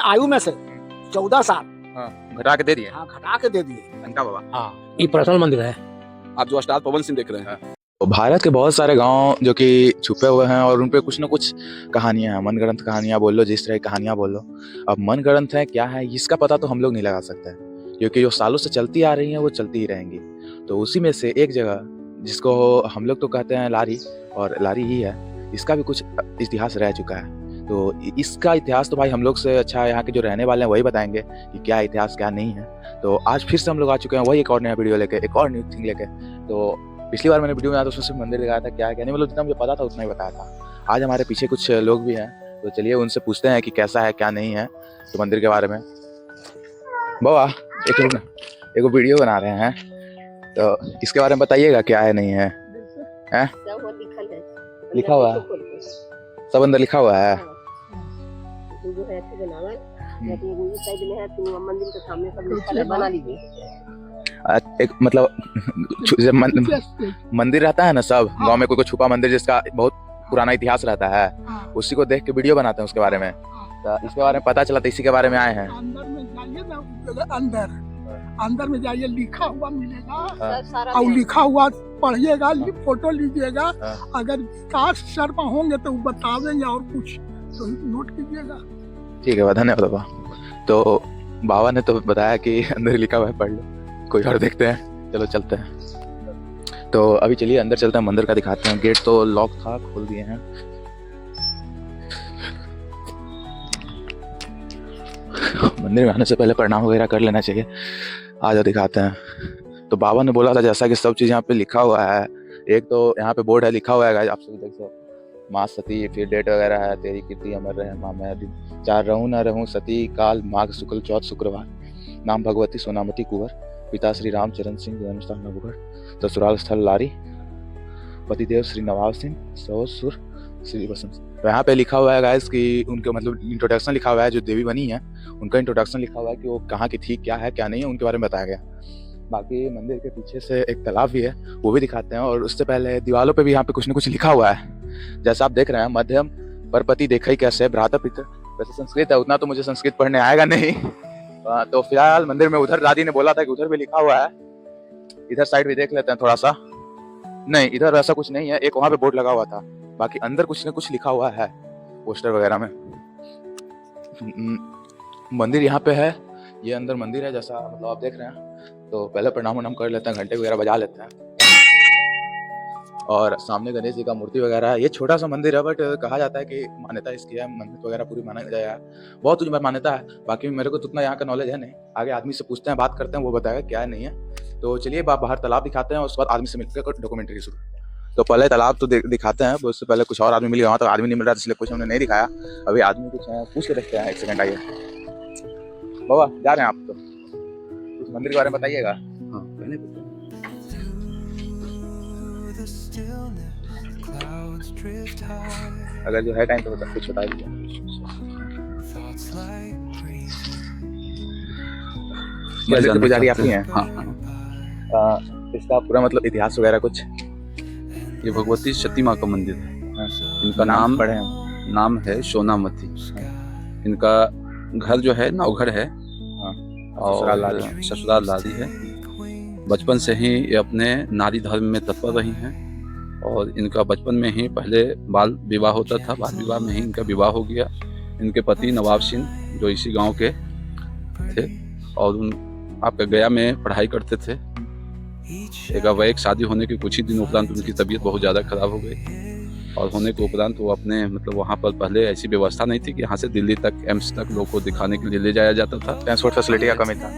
आयु में से 14 साल घटा के दे दिए। हाँ घटा के दे दिए। घंटा बाबा, हाँ ये पर्सनल मंदिर है। आप जो स्टार पवन सिंह देख रहे हैं, तो भारत के बहुत सारे गांव जो कि छुपे हुए हैं और उन पे कुछ ना कुछ कहानियां हैं, मनगढ़ंत कहानियां बोल लो, जिस तरह की कहानियां बोल लो। अब मनगढ़ंत है क्या है इसका पता तो हम लोग नहीं लगा सकते हैं, क्योंकि जो सालों से चलती आ रही हैं वो चलती ही रहेंगी। तो उसी में से एक जगह जिसको हम लोग तो कहते हैं लारी, और लारी ही है, इसका भी कुछ इतिहास रह चुका है। तो इसका इतिहास तो भाई हम लोग से अच्छा यहाँ के जो रहने वाले हैं वही बताएंगे कि क्या इतिहास क्या नहीं है। तो आज फिर से हम लोग आ चुके हैं वही एक और नया वीडियो लेके, एक और न्यू थिंग लेके। तो पिछली बार मैंने वीडियो में आया तो उसमें सिर्फ मंदिर दिखाया था, क्या है क्या नहीं, मतलब जितना मुझे पता था उतना ही बताया था। आज हमारे पीछे कुछ लोग भी हैं, तो चलिए उनसे पूछते हैं कि कैसा है क्या नहीं है तो मंदिर के बारे में। बाबा एक वीडियो बना रहे हैं, तो इसके बारे में बताइएगा क्या है नहीं है। हैं? लिखा हुआ है, सब अंदर लिखा हुआ है। मंदिर के सामने सब बना लीजिए। एक मतलब जब मंदिर रहता है ना, सब गांव में कोई छुपा मंदिर जिसका बहुत पुराना इतिहास रहता है, उसी को देख के वीडियो बनाते हैं उसके बारे में। तो इसके बारे में पता चला तो इसी के बारे में आए हैं। अंदर में जाइए ना, अंदर में जाइए, लिखा हुआ मिलेगा और लिखा हुआ पढ़िएगा, फोटो लीजिएगा। अगर काश शर्मा होंगे तो बता देंगे, और कुछ तो नोट कीजिएगा। ठीक है, धन्यवाद बाबा। तो बाबा ने तो बताया कि अंदर लिखा हुआ है, पढ़ लो। कोई और देखते हैं, चलो चलते हैं। तो अभी चलिए अंदर चलते हैं, मंदिर का दिखाते हैं। गेट तो लॉक था, खोल दिए हैं। मंदिर में आने से पहले प्रणाम वगैरह कर लेना चाहिए। आ जाओ दिखाते हैं। तो बाबा ने बोला था जैसा कि सब चीज़ यहाँ पे लिखा हुआ है। एक तो यहाँ पे बोर्ड है, लिखा हुआ है आप सभी देख सकते, माँ सती, फिर डेट वगैरह है, तेरी कीर्ति अमर रहे माँ मैं दिन, 4 रहूं न रहूं सती काल माघ शुक्ल चौथ शुक्रवार, नाम भगवती सोनामती कुंवर, पिता श्री रामचरण सिंह जन्मस्थान नवगढ़, ससुराल स्थल लारी, पतिदेव श्री नवाब सिंह, ससुर श्री बसंत। तो यहाँ पे लिखा हुआ है गाइस कि उनके मतलब इंट्रोडक्शन लिखा हुआ है, जो देवी बनी है उनका इंट्रोडक्शन लिखा हुआ है कि वो कहाँ की थी, क्या है क्या नहीं है, उनके बारे में बताया गया। बाकी मंदिर के पीछे से एक तालाब भी है, वो भी दिखाते हैं। और उससे पहले दीवारों पे भी यहाँ पे कुछ न कुछ लिखा हुआ है, जैसा आप देख रहे हैं, मध्यम परपति देखई कैसे भ्राता पिता। वैसे संस्कृत है, उतना तो मुझे संस्कृत पढ़ने आएगा नहीं। तो फिलहाल मंदिर में उधर दादी ने बोला था कि उधर भी लिखा हुआ है, इधर साइड भी देख लेते हैं थोड़ा सा। नहीं, इधर ऐसा कुछ नहीं है, एक वहां पे बोर्ड लगा हुआ था, बाकी अंदर कुछ न कुछ लिखा हुआ है पोस्टर वगैरह में। मंदिर यहाँ पे है, ये अंदर मंदिर है जैसा मतलब आप देख रहे हैं। तो पहले प्रणाम वनाम कर लेते हैं, घंटे वगैरह बजा लेते हैं। और सामने गणेश जी का मूर्ति वगैरह है। ये छोटा सा मंदिर है, बट कहा जाता है कि मान्यता इसकी है, मंदिर वगैरह पूरी माना जाए है, बहुत कुछ मान्यता है। बाकी मेरे को तो उतना यहाँ का नॉलेज है नहीं, आगे आदमी से पूछते हैं, बात करते हैं, वो बताएगा क्या है नहीं है। तो चलिए बाहर तालाब दिखाते हैं, उसके बाद आदमी से मिलकर डॉक्यूमेंट्री शुरू। तो पहले तालाब तो दिखाते हैं, उससे पहले कुछ और आदमी मिल गया, वहाँ तक आदमी नहीं मिल रहा था इसलिए कुछ हमने नहीं दिखाया। अभी आदमी कुछ पूछ के देखते हैं, एक सेकंड आइए। बाबा जा रहे हैं आप, तो उस मंदिर के बारे में बताइएगा। हाँ पहले अगर जो है टाइम तो कुछ बता दीजिए। मंदिर की पुजारी आप ही हैं? हाँ। इसका पूरा मतलब इतिहास वगैरह कुछ? ये भगवती सती माँ का मंदिर है। इनका नाम पढ़े हैं? नाम है सोनामती। इनका घर जो है नवगढ़ है, और ससुराल लारी है। बचपन से ही ये अपने नारी धर्म में तत्पर रही हैं, और इनका बचपन में ही पहले बाल विवाह होता था, बाल विवाह में ही इनका विवाह हो गया। इनके पति नवाब सिंह जो इसी गांव के थे, और आपका गया में पढ़ाई करते थे। एक अवैध शादी होने के कुछ ही दिन उपरांत उनकी तबीयत बहुत ज़्यादा खराब हो गई, और होने के उपरांत वो अपने मतलब वहाँ पर पहले ऐसी व्यवस्था नहीं थी कि यहाँ से दिल्ली तक एम्स तक लोग को दिखाने के लिए ले जाया जाता था। ट्रांसपोर्ट फैसिलिटी का कमी था?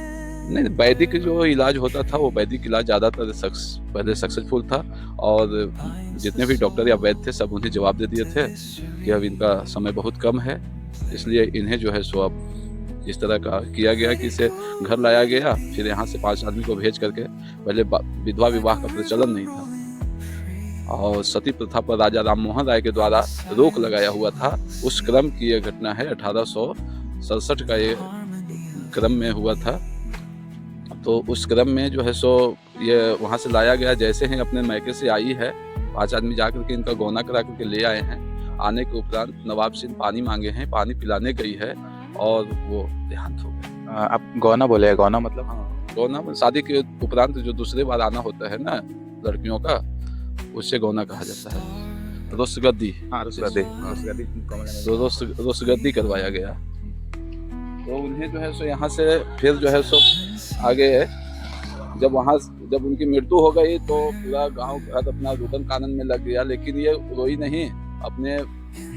नहीं, वैदिक जो इलाज होता था वो वैदिक इलाज ज़्यादातर पहले सक्सेसफुल था, और जितने भी डॉक्टर या वैद्य थे सब उन्हें जवाब दे दिए थे कि अब इनका समय बहुत कम है, इसलिए इन्हें जो है सो अब इस तरह का किया गया कि इसे घर लाया गया। फिर यहाँ से 5 आदमी को भेज करके, पहले विधवा विवाह का प्रचलन नहीं था, और सती प्रथा पर राजा राम मोहन राय के द्वारा रोक लगाया हुआ था। उस क्रम की यह घटना है, 1867 का ये क्रम में हुआ था। तो उस क्रम में जो है सो ये वहाँ से लाया गया। जैसे ही अपने मैके से आई है, 5 आदमी जाकर के इनका गौना करा करके ले आए हैं। आने के उपरांत नवाब सिंह पानी मांगे हैं, पानी पिलाने गई है, और वो देहांत हो गया। आप गौना बोले, गौना मतलब? हाँ, गौना शादी के उपरांत जो दूसरे बार आना होता है ना लड़कियों का, उससे गौना कहा जाता है। रुसगद्दी, हाँ, रुसगद्दी। तो रुसगद्दी करवाया गया। तो उन्हें जो है सो यहाँ से फिर जो है सो आगे जब उनकी मृत्यु हो गई तो पूरा गांव घर अपना रुदन कानन में लग गया, लेकिन ये रोई नहीं, अपने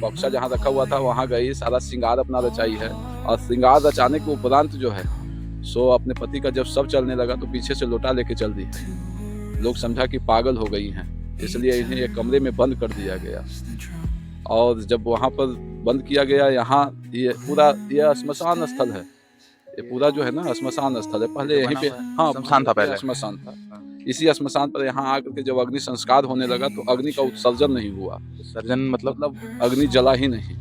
बक्सा जहाँ रखा हुआ था वहाँ गई, सारा श्रृंगार अपना रचाई है। और श्रृंगार रचाने के उपरांत जो है सो अपने पति का जब सब चलने लगा तो पीछे से लोटा लेके चल दी। लोग समझा कि पागल हो गई हैं, इसलिए इन्हें एक कमरे में बंद कर दिया गया। और जब वहाँ पर बंद किया गया, यहाँ ये पूरा ये श्मशान स्थल है, ये पूरा जो है ना श्मशान स्थल है। पहले यहीं पे हाँ श्मशान था, पहले श्मशान था। इसी श्मशान पर यहाँ आकर के जब अग्नि संस्कार होने लगा तो अग्नि का उत्सर्जन नहीं हुआ। सर्जन मतलब? अग्नि जला ही नहीं।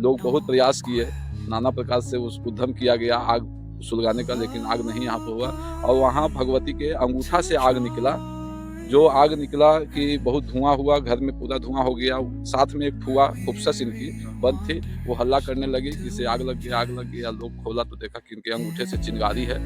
लोग बहुत प्रयास किए, नाना प्रकार से उसको उद्यम किया गया आग सुलगाने का, लेकिन आग नहीं यहाँ पर हुआ। और वहाँ भगवती के अंगूठा से आग निकला, जो आग निकला कि बहुत धुआं हुआ, घर में पूरा धुआं हो गया। साथ में एक फुआ खुफसस इनकी बंद थी, वो हल्ला करने लगी कि इसे आग लग गया, आग लग गया। लोग खोला तो देखा कि इनके अंगूठे से चिंगारी है,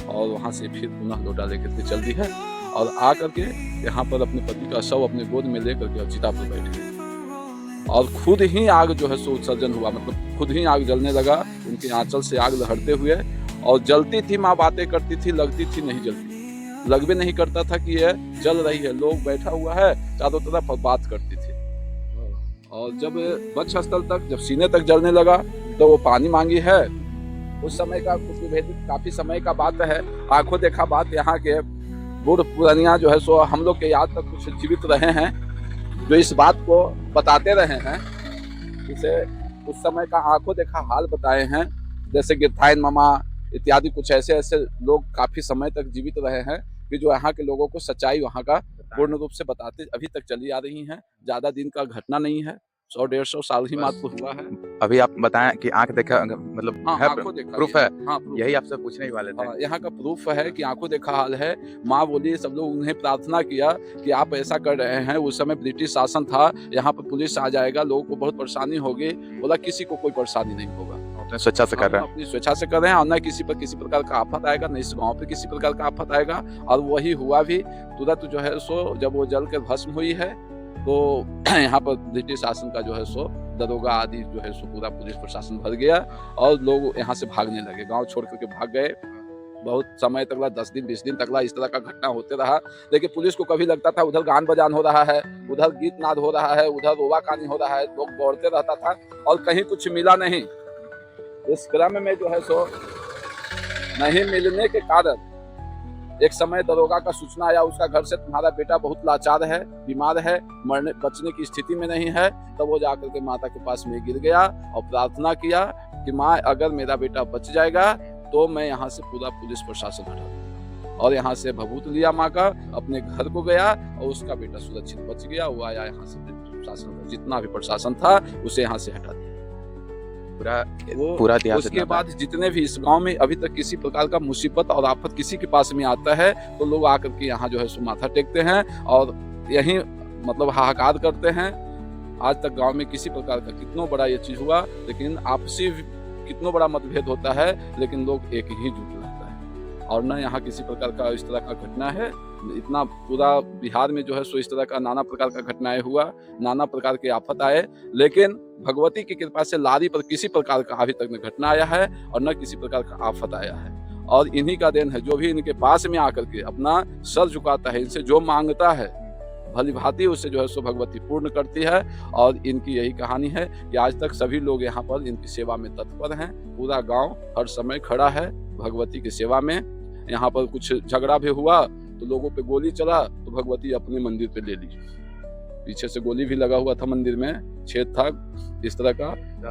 और वहाँ से फिर पुनः लोटा लेकर के चल दी है। और आ करके यहाँ पर अपने पति का शव अपने गोद में लेकर के चिता पर बैठे, और खुद ही आग जो है सो उत्सर्जन हुआ, मतलब खुद ही आग जलने लगा उनके आंचल से आग लहरते हुए। और जलती थी, माँ बातें करती थी, लगती थी नहीं जलती, लग भी नहीं करता था कि यह जल रही है, लोग बैठा हुआ है चारों तरफ बात करती थी। और जब वक्ष स्थल तक, जब सीने तक जलने लगा तो वो पानी मांगी है। उस समय का कुछ काफी समय का बात है, आंखों देखा बात। यहाँ के बूढ़ पुरानिया जो है सो हम लोग के याद तक कुछ जीवित रहे हैं, जो इस बात को बताते रहे हैं, जिसे उस समय का आंखों देखा हाल बताए हैं। जैसे गिरथाइन मामा इत्यादि कुछ ऐसे लोग काफी समय तक जीवित रहे हैं कि जो यहाँ के लोगों को सच्चाई वहाँ का पूर्ण रूप से बताते अभी तक चली आ रही हैं। ज्यादा दिन का घटना नहीं है, 100-150 साल ही मात्र हुआ है। अभी आप बताएं कि आंख देखा मतलब हाँ, है, आंखों देखा प्रूफ है? हाँ, प्रूफ। यही आपसे पूछने ही वाले थे। यहाँ का प्रूफ है कि आंखों देखा हाल है। माँ बोली, सब लोग उन्हें प्रार्थना किया कि आप ऐसा कर रहे हैं, उस समय ब्रिटिश शासन था, यहाँ पर पुलिस आ जाएगा, लोगों को बहुत परेशानी होगी। बोला किसी को कोई परेशानी नहीं होगा, अपने स्वेच्छा से कर रहे हैं, अपनी स्वेच्छा से कर रहे हैं, और न किसी पर किसी प्रकार का आफत आएगा, न इस गांव पे किसी प्रकार का आफत आएगा। और वही हुआ भी। तुरंत जो है सो जब वो जल कर भस्म हुई है तो यहाँ पर ब्रिटिश शासन का जो है सो दरोगा आदि जो है सो पूरा पुलिस प्रशासन भर गया, और लोग यहाँ से भागने लगे, गांव छोड़ करके भाग गए। बहुत समय तक, 10 दिन 20 दिन तक इस तरह का घटना होते रहा। लेकिन पुलिस को कभी लगता था उधर गान बजान हो रहा है, उधर गीत नाद हो रहा है, उधर रोवा कहानी हो रहा है, लोग दौड़ते रहता था, और कहीं कुछ मिला नहीं। इस क्रम में जो है सो नहीं मिलने के कारण एक समय दरोगा का सूचना आया उसका घर से, तुम्हारा बेटा बहुत लाचार है, बीमार है, मरने बचने की स्थिति में नहीं है। तब वो जाकर के माता के पास में गिर गया और प्रार्थना किया कि माँ, अगर मेरा बेटा बच जाएगा तो मैं यहाँ से पूरा पुलिस प्रशासन हटा दूंगा। और यहाँ से भभूत लिया माँ का, अपने घर को गया, और उसका बेटा सुरक्षित बच गया। वो आया यहाँ से, प्रशासन जितना भी प्रशासन था उसे यहाँ से हटा दिया। पूरा इतिहास। उसके बाद जितने भी इस गांव में अभी तक किसी प्रकार का मुसीबत और आफत किसी के पास में आता है तो लोग आकर के यहाँ जो है सो माथा टेकते हैं और यही मतलब हाहाकार करते हैं। आज तक गांव में किसी प्रकार का कितना बड़ा ये चीज हुआ, लेकिन आपसी कितना बड़ा मतभेद होता है, लेकिन लोग एक ही जुट रहता है। और न यहाँ किसी प्रकार का इस तरह का घटना है। इतना पूरा बिहार में जो है सो इस तरह का नाना प्रकार का घटनाएं हुआ, नाना प्रकार के आफत आए, लेकिन भगवती की कृपा से लारी पर किसी प्रकार का अभी तक न घटना आया है और न किसी प्रकार का आफत आया है। और इन्हीं का देन है, जो भी इनके पास में आकर के अपना सर झुकाता है, इनसे जो मांगता है भली भांति उससे जो है सो भगवती पूर्ण करती है। और इनकी यही कहानी है कि आज तक सभी लोग यहाँ पर इनकी सेवा में तत्पर हैं। पूरा गांव हर समय खड़ा है भगवती की सेवा में। यहाँ पर कुछ झगड़ा भी हुआ तो लोगों पे गोली चला तो भगवती अपने मंदिर पे ले ली। पीछे से गोली भी लगा हुआ था, मंदिर में छेद था इस तरह का।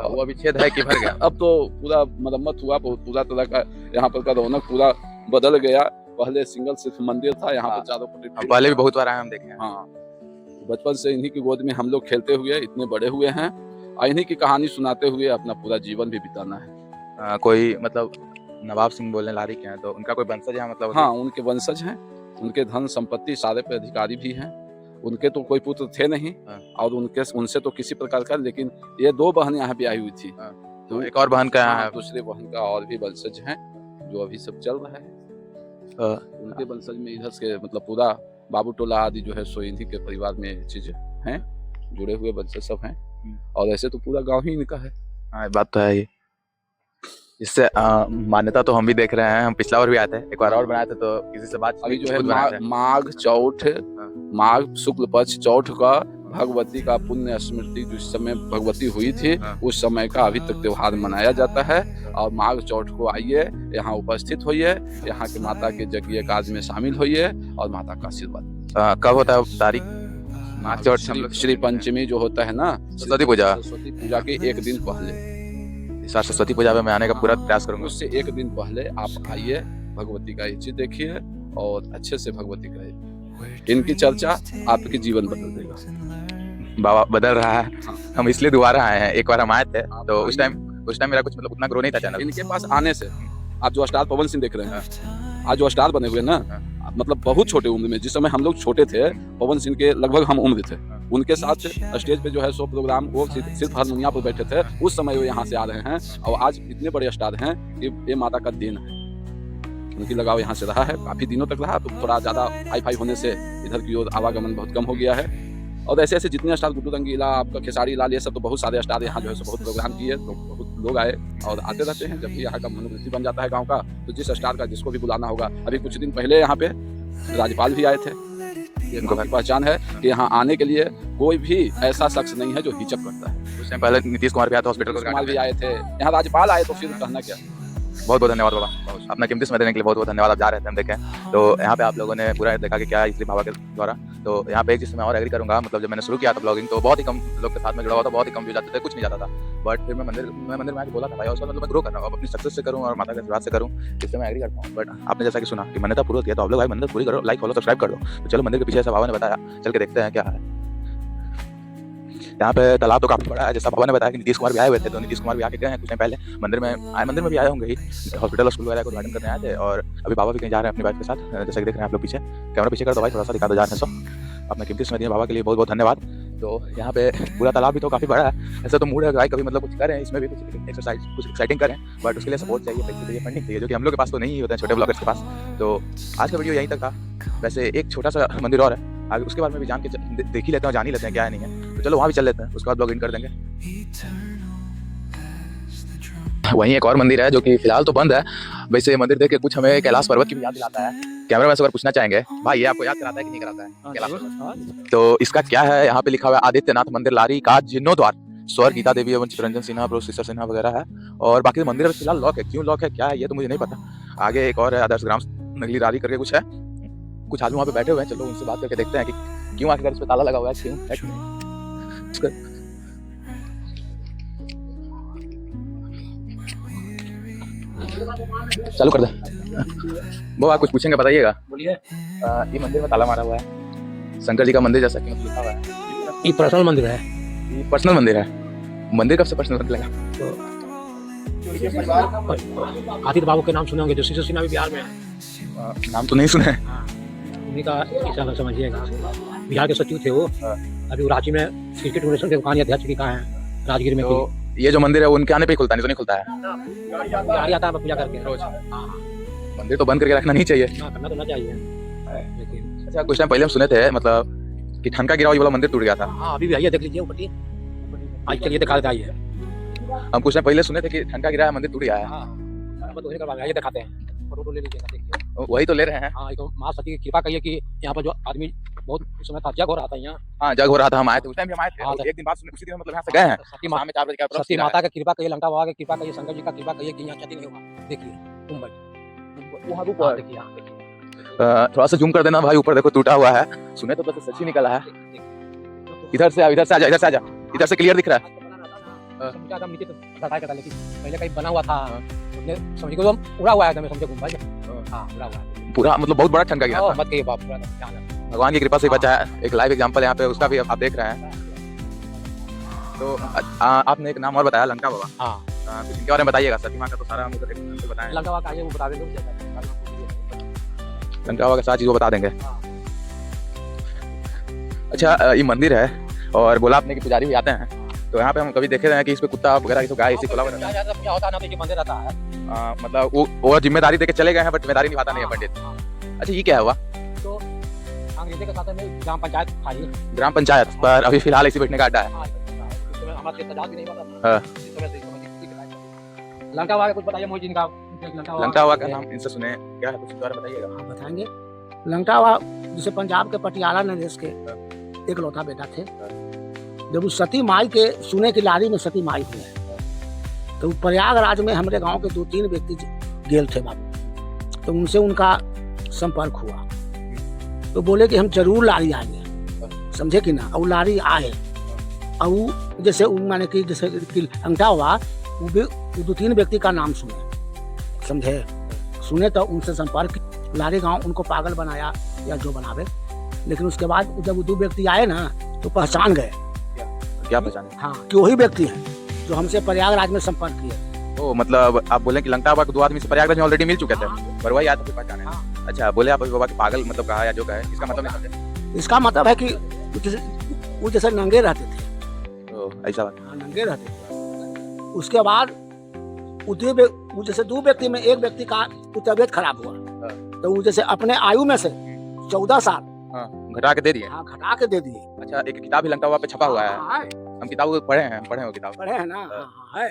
वो अभी छेद है कि भर गया? अब तो पूरा मरम्मत हुआ, पूरा तरह का यहाँ पर का रौनक पूरा बदल गया। पहले सिंगल सिर्फ मंदिर था, यहाँ पर चारों पट्टी। पहले भी बहुत बार आए हम देखे हैं। हाँ, बचपन से इन्हीं की गोद में हम लोग खेलते हुए इतने बड़े हुए हैं, इन्हीं की कहानी सुनाते हुए अपना पूरा जीवन भी बिताना है। कोई मतलब नवाब सिंह बोलने लारी के हैं तो उनका कोई वंशज है मतलब? हाँ, उनके वंशज हैं, उनके धन संपत्ति सारे पे अधिकारी भी हैं। उनके तो कोई पुत्र थे नहीं और उनसे तो किसी प्रकार का, लेकिन ये 2 बहन यहाँ पे आई हुई थी। तो एक और बहन का हाँ, दूसरे बहन का और भी वंशज हैं जो अभी सब चल रहा है। उनके वंशज में इधर से मतलब पूरा बाबू टोला आदि जो है सो इन्हीं के परिवार में चीजें हैं, जुड़े हुए वंशज सब हैं। और ऐसे तो पूरा गांव ही इनका है। हाँ, बात तो है ही। इससे मान्यता तो हम भी देख रहे हैं, हम पिछला बार भी आए थे, एक बार और बनाए थे तो किसी से बात अभी जो है खुद बनाए थे। माघ चौथ, माघ शुक्ल पक्ष चौथ का भगवती का पुण्य स्मृति जिस समय भगवती हुई थी उस समय का अभी तक त्योहार मनाया जाता है। और माघ चौथ को आइए, यहाँ उपस्थित होइए, यहाँ के माता के यज्ञ काज में शामिल होइए और माता का आशीर्वाद। कब होता है तारीख? माघ चौथ श्री पंचमी जो होता है ना, सरस्वती पूजा, सरस्वती पूजा के एक दिन पहले। इस बार सरस्वती पूजा में मैं आने का पूरा प्रयास करूंगा। उससे एक दिन पहले आप आइए, भगवती का ये चीज देखिए और अच्छे से भगवती का इनकी चर्चा आपके जीवन बदल देगा। बाबा बदल रहा है। हाँ। हम इसलिए दोबारा आए हैं, एक बार हम आए थे तो उस टाइम मेरा कुछ मतलब उतना ग्रो नहीं था चैनल। इनके पास आने से आप जो स्टार पवन सिंह देख रहे हैं, आज जो स्टार बने हुए ना, मतलब बहुत छोटे उम्र में, जिस समय हम लोग छोटे थे पवन सिंह के लगभग हम उम्र थे, उनके साथ स्टेज पे जो है सो प्रोग्राम वो सिर्फ हारमोनिया पर बैठे थे, उस समय वो यहाँ से आ रहे हैं और आज इतने बड़े स्टार हैं कि ये माता का देन है। उनकी लगाव यहाँ से रहा है, काफी दिनों तक रहा, तो थोड़ा ज्यादा हाई फाई होने से इधर की ओर आवागमन बहुत कम हो गया है। और ऐसे ऐसे जितने स्टार, गुड्डू रंगीला, आपका खेसारी लाल, ये सब तो बहुत सारे स्टार यहाँ जो है सो बहुत प्रोग्राम किए, तो बहुत लोग आए और आते रहते हैं। जब भी यहाँ का मनोवृत्ति बन जाता है गाँव का, तो जिस स्टार का जिसको भी बुलाना होगा। अभी कुछ दिन पहले यहाँ पे राज्यपाल भी आए थे। इनको पहचान है कि यहाँ आने के लिए कोई भी ऐसा शख्स नहीं है जो हिचक करता है। उस टाइम पहले नीतीश कुमार भी आए थे, हॉस्पिटल कुमार भी आए थे, यहाँ राज्यपाल आए, तो फिर कहना क्या। बहुत बहुत धन्यवाद बाबा, अपना कीमती समय देने के लिए बहुत बहुत धन्यवाद। आप जा रहे थे, हम देखें तो यहाँ पे आप लोगों ने पूरा देखा कि क्या है इसलिए बाबा के द्वारा। तो यहाँ पे एक चीज़ मैं और एग्री करूँगा, मतलब जब मैंने शुरू किया था ब्लॉगिंग तो बहुत ही कम लोग के साथ में जुड़ा हुआ था, बहुत ही कम व्यू जाते थे, कुछ नहीं जाता था। बट फिर मैं मंदिर में आके बोला था भाई, उसका मतलब मैं ग्रो कर रहा हूँ, अपनी सक्सेस से करूँ और माता के आशीर्वाद से करूँ, इससे मैं एग्री करता हूँ। बट आपने जैसा कि सुना कि मान्यता पूरी किया, तो आप लोग भाई मंदिर पूरी करो, लाइक फॉलो सब्सक्राइब कर दो। तो चलो मंदिर के पीछे ऐसा बाबा ने बताया, चल के देखते हैं क्या है। यहाँ पे तालाब तो काफी बड़ा है, जैसा बाबा ने बताया कि नीतीश कुमार भी आए हुए थे, तो नीतीश कुमार भी आके गए हैं कुछ टाइम पहले मंदिर में भी आए होंगे ही, हॉस्पिटल और स्कूल वगैरह को उद्घाटन करने आए थे। और अभी बाबा भी कहीं जा रहे हैं अपनी वाइफ के साथ, जैसा कि देख रहे हैं आप लोग पीछे। कैमरा पीछे कर दो भाई, थोड़ा सा दिखा दो, जा रहे हैं सब। अपने कीमती समय दिए बाबा के लिए बहुत बहुत धन्यवाद। तो यहाँ पे पूरा तालाब भी तो काफी बड़ा है, ऐसा तो मूड है भाई कभी मतलब कुछ करें, इसमें भी कुछ एक्सरसाइज, कुछ एक्साइटिंग करें, बट उसके लिए सपोर्ट चाहिए, पैसे चाहिए, फंडिंग चाहिए, जो कि हम लोग के पास तो नहीं होता है, छोटे ब्लॉगर्स के पास। तो आज का वीडियो यहीं तक था। वैसे एक छोटा सा मंदिर और है, आगे उसके बारे में भी जान के देख ही लेते हैं, जान ही लेते हैं क्या है नहीं है। तो चलो वहाँ भी चल लेते हैं, उसके बाद ब्लॉग इन कर देंगे। वहीं एक और मंदिर है जो कि फिलहाल तो बंद है। वैसे ये मंदिर देख के कुछ हमें कैलाश पर्वत की भी याद दिलाता है। कैमरा मैन से अगर पूछना चाहेंगे भाई, ये आपको याद कराता है कि नहीं कराता है कैलाश पर्वत? तो इसका क्या है, यहाँ पे लिखा हुआ है आदित्यनाथ मंदिर लारी का जीर्णोद्वार, स्वर गीता देवी एवं चित्रंजन सिन्हा, प्रोफेसर सिन्हा वगैरह है। और बाकी मंदिर फिलहाल लॉक है, क्यों लॉक है क्या है ये तो मुझे नहीं पता। आगे एक और है आदर्श ग्राम नगली रारी करके कुछ है, कुछ आदमी वहाँ पे बैठे हुए हैं, चलो उनसे बात करके देखते हैं कि क्यों आखिर इस पे ताला लगा हुआ है, क्यों है कि नहीं। चालू कर दे वो, आप कुछ पूछेंगे बताइएगा। बोलिए। ये मंदिर में ताला मारा हुआ है, शंकर जी का मंदिर जैसा कि मतलब लिखा हुआ है। ये पर्सनल मंदिर है, ये पर्सनल मंदिर है। मंदिर कब से पर्सनल लगा? आदित्य बाबू के नाम सुने होंगे, जो शिशु सिन्हा भी बिहार में है। नाम तो नहीं सुना है। उन्हीं का हिसाब समझिएगा, बिहार के सचिव थे वो। अभी वो रांची में क्रिकेट फेडरेशन के दुकान अध्यक्ष भी कहा है, राजगीर में। तो ये जो मंदिर है वो उनके आने पे खुलता है, नहीं तो नहीं खुलता है? बिहार आता है पूजा करके रोज। मंदिर तो बंद करके रखना नहीं चाहिए, करना तो ना चाहिए लेकिन। अच्छा, कुछ टाइम पहले हम सुने थे मतलब कि ठनका गिरा वाला मंदिर टूट गया था। हाँ, अभी भी आइए देख लीजिए ऊपर, आज चलिए दिखा देता है। हम कुछ टाइम पहले सुने थे कि ठनका गिरा है, मंदिर टूट गया है। आइए दिखाते हैं, फोटो ले लीजिएगा, देखिए। वही तो ले रहे हैं। हाँ, एक महासती की कृपा कहिए कि यहाँ पर जो आदमी बहुत समय था, जग हो रहा था यहाँ। हाँ, जग हो रहा था, हम आए थे उस टाइम भी, हम आए थे। हाँ, एक दिन बाद सुने, उसी दिन मतलब यहाँ से गए हैं। सती शाम में 4 बजे का सती माता का कृपा कहिए, लंका बाबा की कृपा कहिए, शंकर जी का कृपा कहिए कि यहाँ क्षति नहीं होगा। देखिए मुंबई वहाँ ऊपर देखिए, यहाँ देखिए। थोड़ा सा जूम कर देना भाई, ऊपर देखो टूटा हुआ है। सुने तो बस सच ही निकला है। इधर से आ जा, इधर से आ जा, इधर से क्लियर दिख रहा है। नीचे तो था, लेकिन पहले कहीं बना हुआ था, समझ को उड़ा हुआ है, समझे मुंबई। हाँ, उड़ा हुआ है पूरा, मतलब बहुत बड़ा ठनका गिरा था। मत कहिए बाप, भगवान की कृपा से बचा है। एक लाइव एग्जांपल यहाँ पे उसका भी आप देख रहे हैं। तो आपने एक नाम और बताया, लंका बाबा। हाँ, कुछ इनके बारे में बताइएगा। सती माँ का तो सारा मुझे बताएं। लंका बाबा का वो बता देंगे, लंका बाबा का सारी चीज वो बता देंगे। अच्छा, ये मंदिर है और बोला आपने कि पुजारी भी आते हैं, तो यहाँ पे हम कभी देखे हैं कि इस पे कुत्ता वगैरह ये तो गाय इसी खुला हुआ रहता है। पूजा होता है ना तो ये बंदे रहता है। मतलब वो जिम्मेदारी देके चले गए हैं बट जिम्मेदारी निभाता नहीं है पंडित। अच्छा ये क्या हुआ? तो अंग्रेजी के साथ में ग्राम पंचायत खाली ग्राम पंचायत पर अभी फिलहाल इसी बैठने का अड्डा है। हमारा सजा भी नहीं हाँ। पता। लंका वाला कुछ बताइए मोहित जी का। लंकावा का नाम इनसे सुने क्या है, कुछ बारे बताइएगा। हाँ बताएंगे। लंकावा जिसे पंजाब के पटियाला नरेश के एक लौता बेटा थे। जब उस सती माई के सुने की लारी में सती माई हुई है तो प्रयागराज में हमारे गांव के 2-3 व्यक्ति गेल थे बाबू, तो उनसे उनका संपर्क हुआ तो बोले कि हम जरूर लारी आएंगे, समझे कि ना। और लारी आए और जैसे माने कि जैसे लंका हुआ वो भी 2-3 व्यक्ति का नाम सुने, समझे। सुने तो उनसे संपर्क, लारी गांव उनको पागल बनाया या जो बनावे। लेकिन उसके बाद जब वो 2 व्यक्ति आए ना तो पहचान गए। क्या पहचाने? हाँ कि वही व्यक्ति हैं जो हमसे प्रयागराज में संपर्क किए। ओ मतलब आप बोले कि लंकावा के 2 आदमी से प्रयागराज में ऑलरेडी मिल चुके थे पर वही आज तो पहचाने। अच्छा बोले आप बाबा की पागल मतलब कहा या जो कहा, इसका मतलब नहीं समझे? इसका मतलब है कि वो जैसे नंगे रहते थे। ओ ऐसा बात। हाँ नंगे रहते थे। उसके बाद वो जैसे 2 व्यक्ति में एक व्यक्ति का तबीयत खराब हुआ तो वो जैसे अपने आयु में से 14 साल घटा के दे दिए। हाँ घटा के दे दिए। अच्छा एक किताब भी लंकावा पे छपा हुआ है, हम किताब पढ़े हैं वो किताब पढ़े हैं ना। हाँ है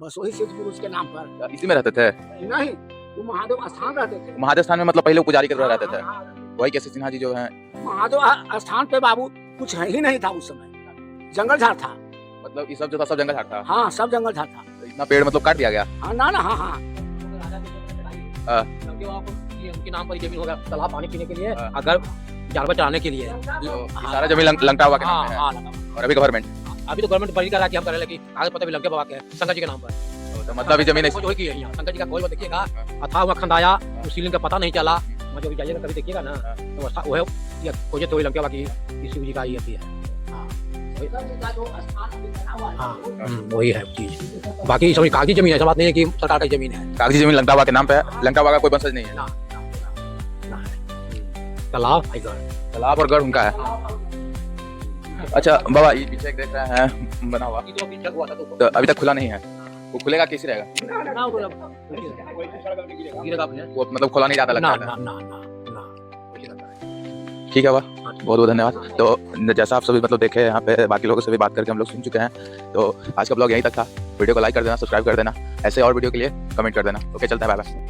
बस वही सिद्ध पुरुष के नाम पर। इसी में रहते थे? नहीं वो महादेव स्थान रहते थे। महादेव स्थान में मतलब पहले वो पुजारी के तरह रहते थे। वही कैसे सिन्हा जी जो है महादेव स्थान पे बाबू कुछ है ही नहीं था उस समय, जंगल झाड़ था। मतलब ये सब जो था सब जंगल झाड़ था? हाँ सब जंगल झाड़ था। तो इतना पेड़ मतलब काट दिया गया? हाँ ना हाँ हाँ उनके नाम पर जमीन होगा, तालाब पानी पीने के लिए अगर जानवर चलाने के लिए। सारा जमीन लंकावा के नाम पे है। और अभी गवर्नमेंट तो गवर्नमेंट बड़ी करा कि हम कर रहे हैं कि कागज पत्र भी लंके बाबा के शंकर जी के नाम पर। तो मतलब ये जमीन खोज की है यहाँ शंकर जी का खोज देखिएगा। अथाह हुआ खंडाया उस शिवलिंग का पता नहीं चला। जो भी जाइएगा कभी देखिएगा ना तो वो है खोजे तो लंके बाबा की शिव जी का ही है। हाँ वही है चीज। बाकी सब कागजी जमीन है, ऐसा बात नहीं है कि सरकार की जमीन है। कागजी जमीन लंकावा के नाम पे है। लंकावा का कोई वंशज नहीं है। तालाब और गढ़ उनका है। अच्छा बाबा ये पीछे एक देख रहे हैं बना हुआ तो अभी तक खुला नहीं है, वो खुलेगा कैसे रहेगा? वो मतलब खुला नहीं जाता लगता है। ठीक है वाह बहुत बहुत धन्यवाद। तो जैसा आप सभी मतलब देखे यहाँ पे बाकी लोगों से भी बात करके हम लोग सुन चुके हैं। तो आज का ब्लॉग यहीं तक था। वीडियो को लाइक कर देना, सब्सक्राइब कर देना, ऐसे और वीडियो के लिए कमेंट कर देना। ओके चलता है, बाय बाय।